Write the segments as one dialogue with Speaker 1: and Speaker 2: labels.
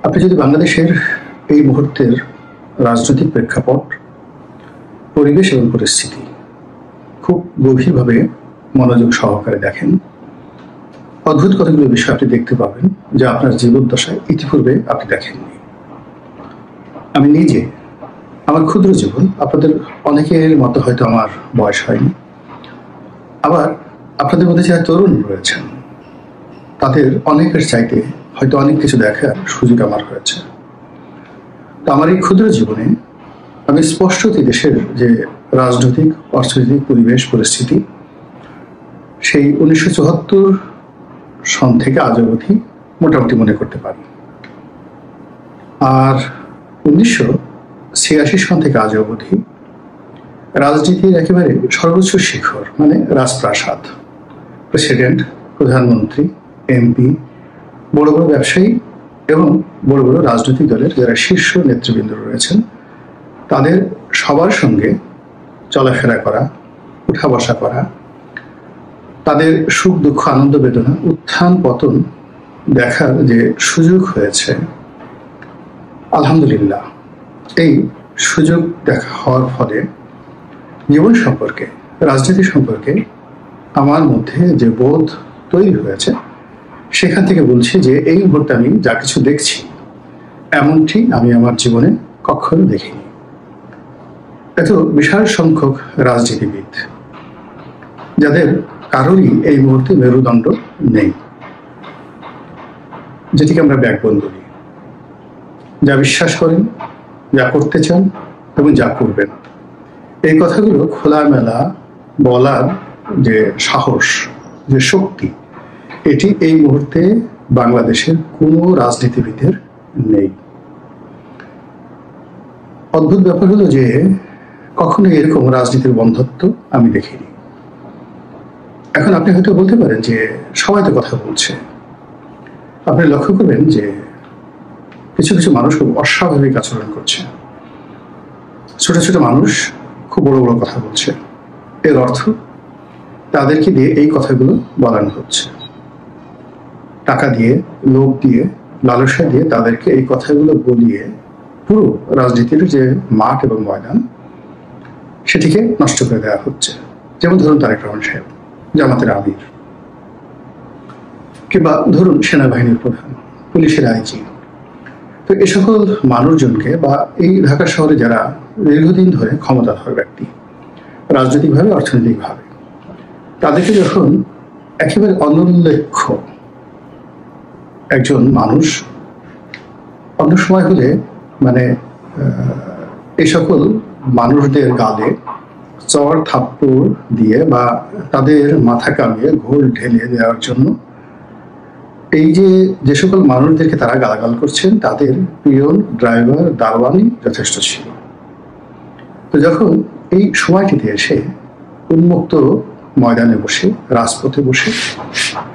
Speaker 1: আপনি যদি বাংলাদেশের এই মুহূর্তের রাজনৈতিক প্রেক্ষাপট, পরিবেশ এবং পরিস্থিতি খুব গভীরভাবে মনোযোগ সহকারে দেখেন, অদ্ভুত কতগুলো বিষয় আপনি দেখতে পাবেন যা আপনার জীবদ্দশায় ইতিপূর্বে আপনি দেখেননি। আমি নিজে আমার ক্ষুদ্র জীবন, আপনাদের অনেকের মতো হয়তো আমার বয়স হয়নি, আবার আপনাদের মধ্যে যারা তরুণ রয়েছেন তাদের অনেকের চাইতে হয়তো অনেক কিছু দেখার সুযোগ আমার হয়েছে। তো আমার এই ক্ষুদ্র জীবনে আমি স্পষ্টতই দেশের যে রাজনৈতিক অর্থনৈতিক পরিবেশ পরিস্থিতি সেই 1974 সন থেকে আজ অবধি মোটামুটি মনে করতে পারি। আর 1986 সন থেকে আজ অবধি রাজনীতির একেবারে সর্বোচ্চ শিখর মানে রাজপ্রাসাদ, প্রেসিডেন্ট, প্রধানমন্ত্রী, এমপি, বড় বড় ব্যবসায়ী এবং বড় বড় রাজনৈতিক দলের যারা শীর্ষ নেতৃবৃন্দ রয়েছেন তাদের সবার সঙ্গে চলাফেরা করা, উঠা বসা করা, তাদের সুখ দুঃখ আনন্দ বেদনা উত্থান পতন দেখার যে সুযোগ হয়েছে, আলহামদুলিল্লাহ এই সুযোগ দেখা হওয়ার ফলে জীবন সম্পর্কে, রাজনীতি সম্পর্কে আমার মধ্যে যে বোধ তৈরি হয়েছে সেখান থেকে বলছি যে এই মুহূর্তে আমি যা কিছু দেখছি এমনটি আমি আমার জীবনে কখনো দেখিনি। এত বিশাল সংখ্যক রাজনীতিবিদ যাদের কারোরই এই মুহূর্তে মেরুদণ্ড নেই, যেটিকে আমরা ব্যাকবোন বলি, যা বিশ্বাস করেন, যা করতে চান এবং যা করবেন, এই কথাগুলো খোলামেলা বলার যে সাহস, যে শক্তি, এটি এই মুহূর্তে বাংলাদেশের কোনো রাজনীতিবিদের নেই। অদ্ভুত ব্যাপার হলো যে কখনো এরকম রাজনীতির বন্ধত্ব আমি দেখিনি। এখন আপনি হয়তো বলতে পারেন যে সবাই তো কথা বলছে। আপনি লক্ষ্য করবেন যে কিছু কিছু মানুষ খুব অস্বাভাবিক আচরণ করছে, ছোট ছোট মানুষ খুব বড় বড় কথা বলছে। এর অর্থ তাদেরকে দিয়ে এই কথাগুলো বলানো হচ্ছে, টাকা দিয়ে, লোক দিয়ে, লালসা দিয়ে তাদেরকে এই কথাগুলো বলিয়ে পুরো রাজনীতির যে মাঠ এবং ময়দান সেটিকে নষ্ট করে দেওয়া হচ্ছে। যেমন ধরুন তারেক রহমান সাহেব, জামাতের আমির, কিংবা ধরুন সেনাবাহিনীর প্রধান, পুলিশের আইজি। তো এ সকল মানুষজনকে বা এই ঢাকা শহরে যারা দীর্ঘদিন ধরে ক্ষমতাধর ব্যক্তি রাজনৈতিকভাবে অর্থনৈতিকভাবে, তাদেরকে যখন একেবারে অনুল্লেখ্য একজন মানুষ অন্য সময় হলে মানে এই সকল মানুষদের গালে চড় থাপ্পড় দিয়ে বা তাদের মাথা কামিয়ে ঘোল ঢেলে দেওয়ার জন্য এই যে সকল মানুষদেরকে তারা গালাগাল করছেন তাদের পিয়ন, ড্রাইভার, দারোয়ানই যথেষ্ট ছিল। তো যখন এই সময়টিতে এসে উন্মুক্ত ময়দানে বসে, রাজপথে বসে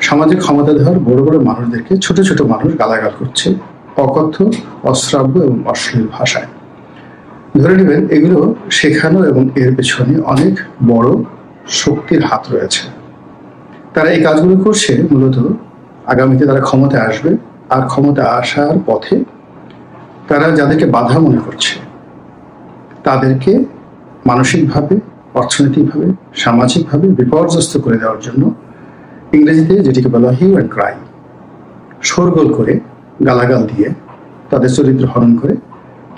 Speaker 1: সামাজিক ক্ষমতাধর বড় বড় মানুষদেরকে ছোট ছোট মানুষ গালাগাল করছে অকথ্য, অশ্রাব্য এবং অশ্লীল ভাষায়, ধরে নেবেন এগুলো শেখানো এবং এর পেছনে অনেক বড় শক্তির হাত রয়েছে। তারা এই কাজগুলো করছে মূলত আগামীতে তারা ক্ষমতায় আসবে, আর ক্ষমতা আসার পথে তারা যাদেরকে বাধা মনে করছে তাদেরকে মানসিকভাবে, অর্থনৈতিকভাবে, সামাজিকভাবে বিপর্যস্ত করে দেওয়ার জন্য ইংরেজিতে যেটিকে বলা হিউ অ্যান্ড ক্রাই, শোরগোল করে, গালাগাল দিয়ে, তাদের চরিত্র হরণ করে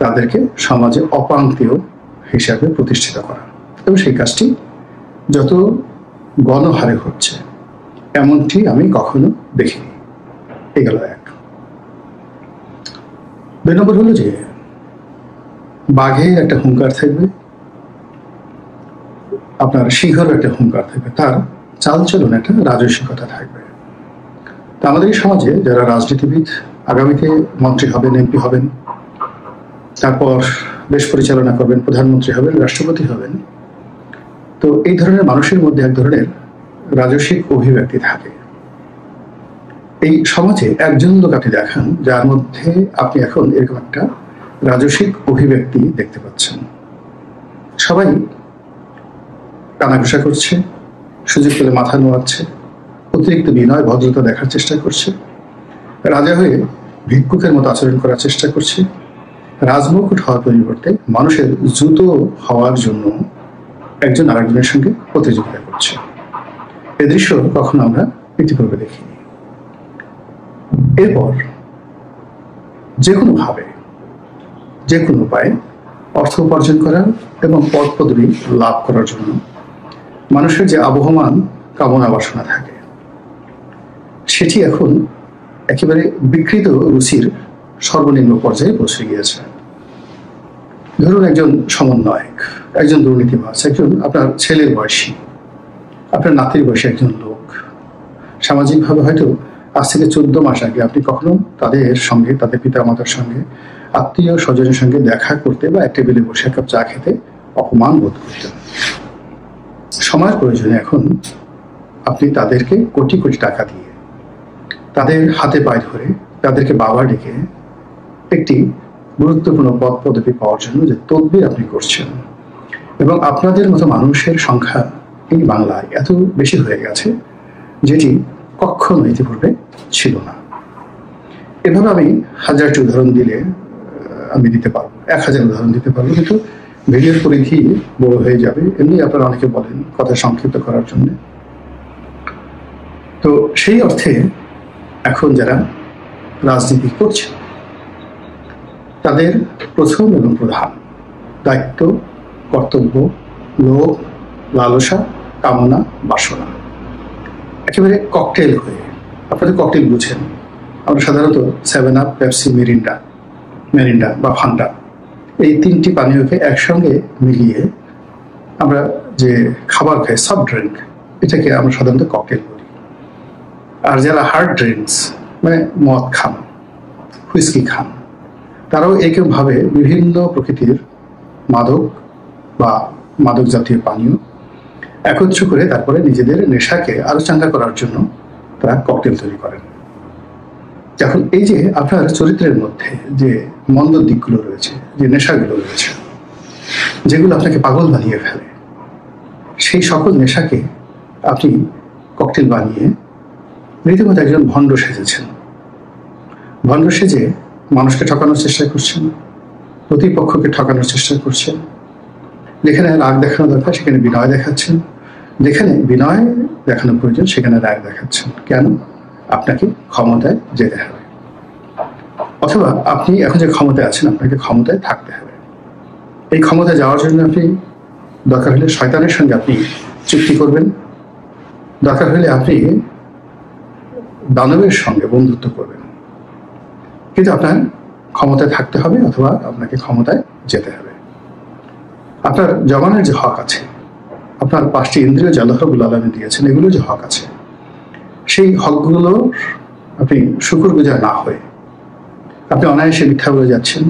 Speaker 1: তাদেরকে সমাজে অপাঙ্ক্তেয় হিসাবে প্রতিষ্ঠিত করা। এবং সেই কাজটি যত গণহারে হচ্ছে এমনটি আমি কখনো দেখিনি। এগুলো এক। 2 নম্বর হলো যে বাঘের একটা হুঙ্কার থাকবে, আপনার সিংহের একটা হুঙ্কার থাকবে, তার চালচলন একটা রাজস্বিকতা থাকবে। তা আমাদের এই সমাজে যারা রাজনীতিবিদ আগামীতে মন্ত্রী হবেন, এমপি হবেন, তারপর দেশ পরিচালনা করবেন, প্রধানমন্ত্রী হবেন, রাষ্ট্রপতি হবেন, তো এই ধরনের মানুষের মধ্যে এক ধরনের রাজস্বিক অভিব্যক্তি থাকে। এই সমাজে একজন লোক আপনি দেখান যার মধ্যে আপনি এখন এরকম একটা রাজস্বিক অভিব্যক্তি দেখতে পাচ্ছেন। সবাই কানাঘুষা করছে, সুযোগ পেলে মাথা নোয়াচ্ছে, অতিরিক্ত বিনয় ভদ্রতা দেখার চেষ্টা করছে, রাজা হয়ে ভিক্ষুকের মতো আচরণ করার চেষ্টা করছে, রাজমুকুট হওয়ার পরিবর্তে মানুষের জুতো হওয়ার জন্য একজন আরেকজনের সঙ্গে প্রতিযোগিতা করছে। এ দৃশ্য কখনো আমরা ইতিপূর্বে দেখিনি। এরপর যে কোনোভাবে যে কোনো উপায়ে অর্থ উপার্জন করার এবং পদ পদবি লাভ করার জন্য মানুষের যে আবহমান কামনা বাসনা থাকে, সেটি এখন একেবারে বিকৃত রুচির সর্বনিম্ন পর্যায়ে পৌঁছে গিয়েছে। ধরুন একজন সমন্বয়ক, একজন দুর্নীতিবাজ, একজন আপনার ছেলের বয়সী, আপনার নাতির বয়সী একজন লোক, সামাজিকভাবে হয়তো আজ থেকে 14 মাস আগে আপনি কখনো তাদের সঙ্গে, তাদের পিতা মাতার সঙ্গে, আত্মীয় স্বজনের সঙ্গে দেখা করতে বা এক টেবিলে বসে এক কাপ চা খেতে অপমান বোধ করতেন। সময়ের প্রয়োজনে এখন আপনি তাদেরকে কোটি কোটি টাকা দিয়ে, তাদের হাতে পায়ে ধরে, তাদেরকে বাবা ডেকে একটি গুরুত্বপূর্ণ পদ পদবি পাওয়ার জন্য যে তদবির আপনি করছেন, এবং আপনাদের মতো মানুষের সংখ্যা এই বাংলায় এত বেশি হয়ে গেছে যেটি কখনো ইতিপূর্বে ছিল না। এভাবে আমি 1000টি উদাহরণ দিলে আমি দিতে পারবো, 1000 উদাহরণ দিতে পারবো, কিন্তু ভিডিওর পরিধি বড় হয়ে যাবে। এমনি আপনারা অনেকে বলেন কথা সংক্ষিপ্ত করার জন্য। তো সেই অর্থে এখন যারা রাজনীতি করছে তাদের প্রথম এবং প্রধান দায়িত্ব, কর্তব্য, লোভ, লালসা, কামনা, বাসনা একেবারে ককটেল হয়ে, আপনাদের ককটেল বুঝেন, আমরা সাধারণত 7 আপ, পেপসি, মেরিন্ডা বা ফান্ডা, এই 3টি পানীয়কে একসঙ্গে মিলিয়ে আমরা যে খাবার খাই, সফট ড্রিঙ্ক, এটাকে আমরা সাধারণত ককটেল বলি। আর যারা হার্ড ড্রিঙ্কস মানে মদ খান, হুইস্কি খান, তারাও একইভাবে বিভিন্ন প্রকৃতির মাদক বা মাদক জাতীয় পানীয় একত্র করে তারপরে নিজেদের নেশাকে আরো চাঙ্গা করার জন্য তারা ককটেল তৈরি করেন। এখন এই যে আপনার চরিত্রের মধ্যে যে মন্দ দিকগুলো রয়েছে, যে নেশাগুলো রয়েছে, যেগুলো আপনাকে পাগল বানিয়ে ফেলে, সেই সকল নেশাকে আপনি ককটেল বানিয়ে রীতিমতো একজন ভণ্ড সেজেছেন। ভণ্ড সেজে মানুষকে ঠকানোর চেষ্টা করছেন, প্রতিপক্ষকে ঠকানোর চেষ্টা করছেন। যেখানে রাগ দেখানো দরকার সেখানে বিনয় দেখাচ্ছেন, যেখানে বিনয় দেখানো প্রয়োজন সেখানে রাগ দেখাচ্ছেন। কেন? আপনাকে ক্ষমতায় যেতে হবে, অথবা আপনি এখন যে ক্ষমতায় আছেন আপনাকে ক্ষমতায় থাকতে হবে। এই ক্ষমতায় যাওয়ার জন্য আপনি দরকার হলে শয়তানের সঙ্গে আপনি চুক্তি করবেন, দরকার হলে আপনি দানবের সঙ্গে বন্ধুত্ব করবেন, কিন্তু আপনার ক্ষমতায় থাকতে হবে অথবা আপনাকে ক্ষমতায় যেতে হবে। আপনার জবানের যে হক আছে, আপনার 5টি ইন্দ্রিয় যে আল্লাহ রাব্বুল আলামিন দিয়েছেন, এগুলো যে হক আছে, সেই হকগুলো আপনি শুকরগুজার না হয়ে আপনি অনায়াসে মিথ্যা বলে যাচ্ছেন,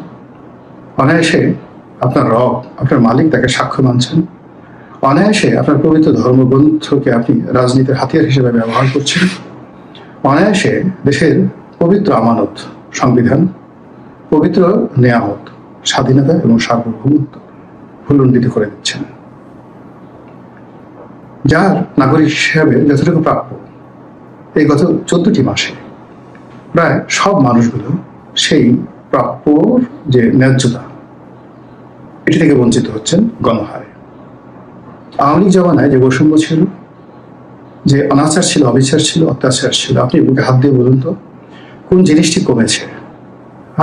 Speaker 1: অনায়াসে আপনার রব, আপনার মালিক, তাকে সাক্ষ্য মানছেন, অনায়াসে আপনার পবিত্র ধর্মগ্রন্থকে আপনি রাজনীতির হাতিয়ার হিসেবে ব্যবহার করছেন, অনায়াসে দেশের পবিত্র আমানত সংবিধান, পবিত্র নেয়ামত, স্বাধীনতা এবং সার্বভৌমত্ব ভুলুণ্ঠিত করে দিচ্ছেন। যার নাগরিক হিসেবে যতটুকু প্রাপ্য, এই গত 14টি মাসে প্রায় সব মানুষগুলো সেই প্রাপ্যর যে ন্যায্যতা, এটি থেকে বঞ্চিত হচ্ছেন গণহারে। আওয়ামী লীগ জমানায় যে বৈষম্য ছিল, যে অনাচার ছিল, অবিচার ছিল, অত্যাচার ছিল, আপনি বুকে হাত দিয়ে বলুন তো কোন জিনিসটি কমেছে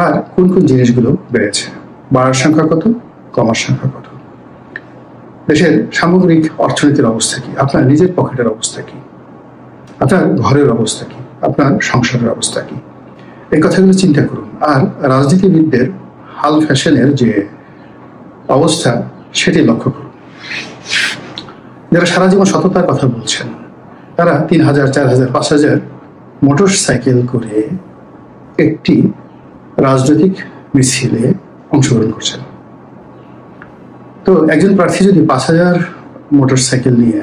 Speaker 1: আর কোন কোন জিনিসগুলো বেড়েছে? বাড়ার সংখ্যা কত, কমার সংখ্যা কত? দেশের সামগ্রিক অর্থনীতির অবস্থা কি? আপনার নিজের পকেটের অবস্থা কি? আপনার ঘরের অবস্থা কি? আপনার সংসারের অবস্থা কি? এই কথাগুলো চিন্তা করুন। আর রাজনীতিবিদদের হাল ফ্যাশনের যে অবস্থা সেটি লক্ষ্য করুন। যারা সারা জীবন সততার কথা বলছেন, তারা 3000, 4000, 5000 মোটর সাইকেল করে একটি রাজনৈতিক মিছিলে অংশগ্রহণ করছেন। তো একজন প্রার্থী যদি 5000 মোটর সাইকেল নিয়ে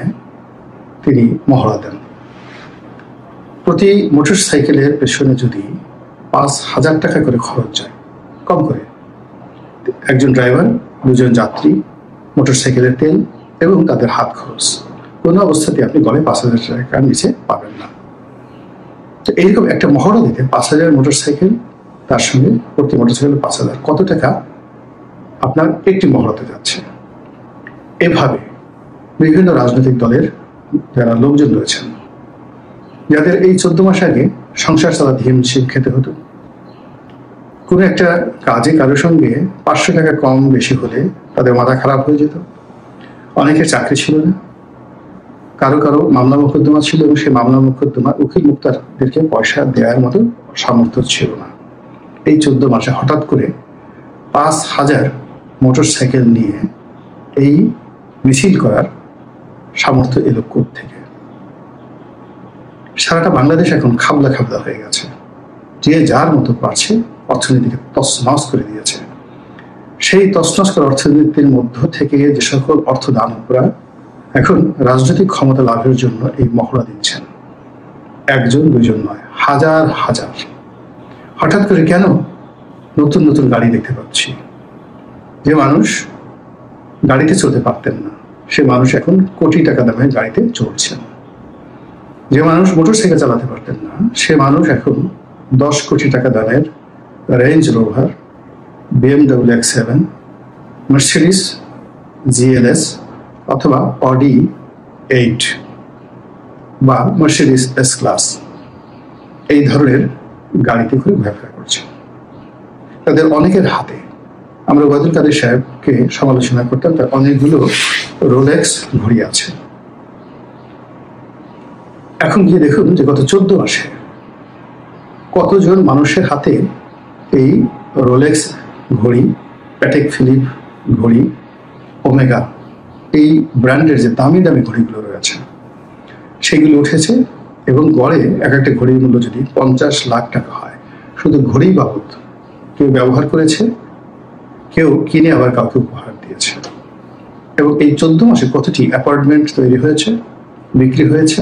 Speaker 1: তিনি মহড়া দেন, প্রতি মোটর সাইকেলের পেছনে যদি 5000 টাকা করে খরচ যায়, কম করে, একজন ড্রাইভার, 2 জন যাত্রী, মোটর সাইকেলের তেল এবং তাদের হাত খরচ, কোনো অবস্থাতে আপনি গড়ে 5000 টাকার নিচে পাবেন না। তো এইরকম একটা মহড়া দিতে 5000 মোটর সাইকেল, তার সঙ্গে প্রতি মোটরসাইকেল 5,000, কত টাকা আপনার একটি মহড়াতে যাচ্ছে। এভাবে বিভিন্ন রাজনৈতিক দলের যারা লোকজন রয়েছেন, যাদের এই 14 মাস আগে সংসার চালাতে হিমশিম খেতে হতো, কোনো একটা কাজে কারোর সঙ্গে 500 টাকা কম বেশি হলে তাদের মাথা খারাপ হয়ে যেত। অনেকের চাকরি ছিল না, কারো কারো মামলা মোকদ্দমা ছিল এবং সেই মামলা মোকদ্দমা উকিল মুক্তারদেরকে পয়সা দেওয়ার মতো সামর্থ্য ছিল না। এই 14 মাসে হঠাৎ করে 5,000 মোটরসাইকেল নিয়ে এই মিছিল করার সামর্থ্য এলো থেকে। সারাটা বাংলাদেশ এখন খাবলা খাবলা হয়ে গেছে, যে যার মতো পারছে অর্থনীতিকে তছনছ করে দিয়েছে। সেই তছনছ করা অর্থনীতির মধ্য থেকে যে সকল অর্থ দানবরা এখন রাজনৈতিক ক্ষমতা লাভের জন্য এই মহড়া দিচ্ছেন, একজন দুজন নয়, হাজার হাজার। হঠাৎ করে কেন নতুন নতুন গাড়ি দেখতে পাচ্ছি? যে মানুষ গাড়িতে চলতে পারতেন না, সে মানুষ এখন কোটি টাকা দামের গাড়িতে চলছেন। যে মানুষ মোটরসাইকেল চালাতে পারতেন না, সে মানুষ এখন 10 কোটি টাকা দামের range rover, BMW X7, Mercedes GLS অথবা অডি 8 বা মার্সিডিজ S ক্লাস এই ধরনের গাড়িতে করে ঘোরাফেরা করছে। তাদের অনেকের হাতে, আমরা ওবায়দুল কাদের সাহেবকে সমালোচনা করতাম, তার অনেকগুলো রোলেক্স ঘড়ি আছে। এখন গিয়ে দেখুন যে গত 14 মাসে কতজন মানুষের হাতে এই রোলেক্স ঘড়ি, প্যাটেক ফিলিপ ঘড়ি, ওমেগা এই ব্র্যান্ডের যে দামি দামি ঘড়িগুলো রয়েছে সেগুলো উঠেছে। এবং গড়ে এক একটা ঘড়ির মূল্য যদি 50 লাখ টাকা হয়, শুধু ঘড়ি বাবদ কেউ ব্যবহার করেছে, কেউ কিনে আবার কাউকে উপহার দিয়েছে। এবং এই 14 মাসে কতটি অ্যাপার্টমেন্ট তৈরি হয়েছে, বিক্রি হয়েছে,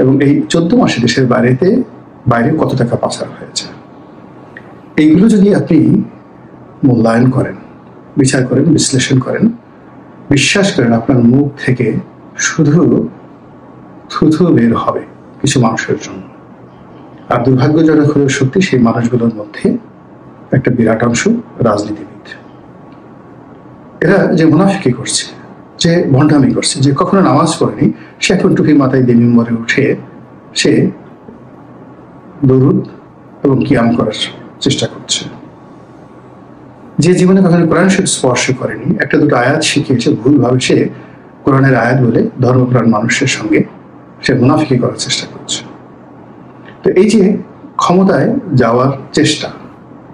Speaker 1: এবং এই 14 মাসে দেশের বাইরে কত টাকা পাচার হয়েছে। এইগুলো যদি আপনি মূল্যায়ন করেন, বিচার করেন, বিশ্লেষণ করেন, বিশ্বাস করেন আপনার মুখ থেকে শুধু থুথু বের হবে কিছু মানুষের জন্য। আর দুর্ভাগ্যজনক হলেও সত্যি, সেই মানুষগুলোর মধ্যে একটা বিরাট অংশ রাজনীতিবিদ। এরা যে মুনাফিকি করছে, যে ভণ্ডামি করছে, যে কখনো নামাজ পড়েনি, সে এখন টুপি মাথায় দিয়ে মিম্বরে উঠে সে দরুদ এবং কিয়াম করার চেষ্টা করছে। যে জীবনে কখনো কোরআন শরীফ স্পর্শ করেনি, একটা দুটো আয়াত শিখিয়েছে, ভুলভাবে সে কোরআনের আয়াত বলে ধর্মপ্রাণ মানুষের সঙ্গে সে মুনাফিকি করার চেষ্টা করছে। তো এই যে ক্ষমতায় যাওয়ার চেষ্টা,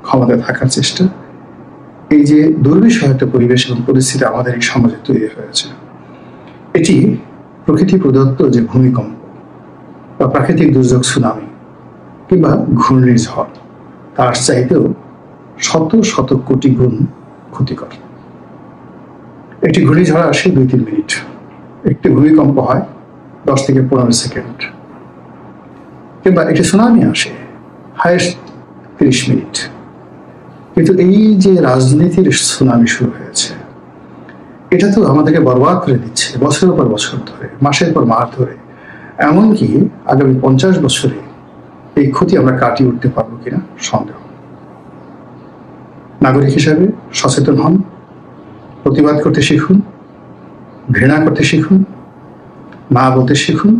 Speaker 1: ক্ষমতায় থাকার চেষ্টা, এই যে দুর্বিষহ একটা পরিবেশ এবং পরিস্থিতি আমাদের এই সমাজে তৈরি হয়েছে, এটি প্রকৃতি প্রদত্ত যে ভূমিকম্প বা প্রাকৃতিক দুর্যোগ, সুনামি কিংবা ঘূর্ণিঝড়, তার চাইতেও শত শত কোটি গুণ ক্ষতিকর। একটি ঘূর্ণিঝড় আসে 2-3 মিনিট, একটি ভূমিকম্প হয় 10 থেকে 15 সেকেন্ড, কিংবা একটি সুনামি আসে হায়েস্ট 30 মিনিট। কিন্তু এই যে রাজনীতির সুনামি শুরু হয়েছে, এটা তো আমাদেরকে বরবাদ করে দিচ্ছে বছরের পর বছর ধরে, মাসের পর মাস ধরে। এমনকি আগামী 50 বছরে এই ক্ষতি আমরা কাটিয়ে উঠতে পারবো কিনা সন্দেহ। নাগরিক হিসাবে সচেতন হন, প্রতিবাদ করতে শিখুন, ঘৃণা করতে শিখুন, না বলতে শিখুন,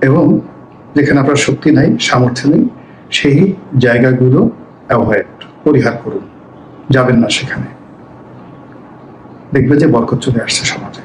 Speaker 1: এবং যেখানে আপনার শক্তি নাই, সামর্থ্য নেই, সেই জায়গাগুলো পরিহার করুন, যাবেন না সেখানে। দেখবে যে বরকত চলে আসছে সমাজে।